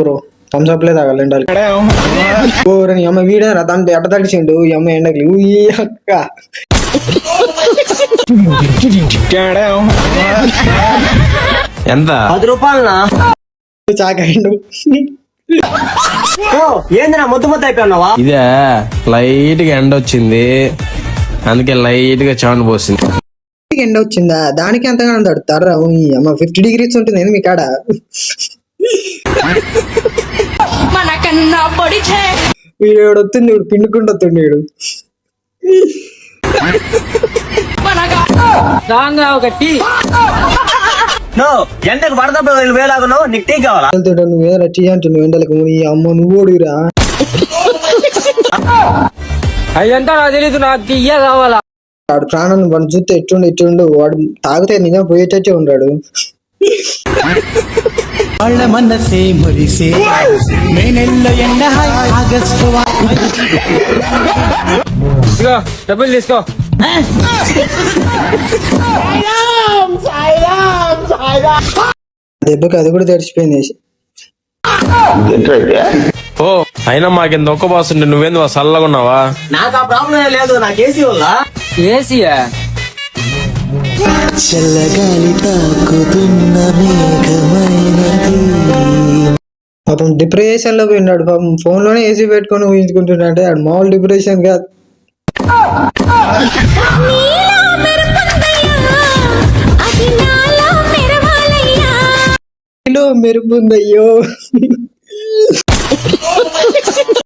Bro Thums up లేదు తాగాలి ఓరని అమ్మ వీడారా దాంతో ఎట్ట తడిచిండు ఈ అమ్మ ఎండకి అక్క ఎంత 10 రూపాయలనా చాకండు ఏందినా మొద్దు మొద్దు అయిపోయినావా? ఇదే లైట్ గా ఎండ వచ్చింది, అందుకే లైట్ గా చాను పోసింది. ఎండ వచ్చిందా దానికి ఎంతగానో తడుతారు అమ్మ 50 degrees ఉంటుంది మీ కాడ. వీడు వస్తుంది వీడు పిండుకుంటూ వస్తుంది వీడు. ఎండకు వరద వేలాగున్నావు, నీకు టీ కావాలా? నువ్వేరా టీ అంటున్నావు ఎండలకు నీ అమ్మ నువ్వు ఓడిరా. అయ్యంతా నాకు తెలీదు, నాకు టీయే కావాలా. వాడు ప్రాణాన్ని వాడు చూస్తే ఎట్టుండు వాడు తాగితే నిజం పోయేటట్టే ఉన్నాడు. వాళ్ళ మనసే మురిసే మేనెల్లో ఎండ ఆగస్టు డబ్బులు తీసుకో. దెబ్బకి అది కూడా తెరిచిపోయింది. ఓ అయినా మాకింత ఒక్క బాస్ ఉంటే నువ్వేంది చల్లగా ఉన్నావా? నాకు ఆ ప్రాబ్లం లేదు, నాకు ఏసీ వల్ల. ఏసీయా? చల్లగాలి తాకుతున్న మేఘమైనది. పాపం డిప్రెషన్ లో పోయినాడు పాపం. ఫోన్ లోనే ఏసీ పెట్టుకొని ఊహించుకుంటున్నాడు. ఆడు మామూలు డిప్రెషన్ కాదు. మెరుపుందయ్యో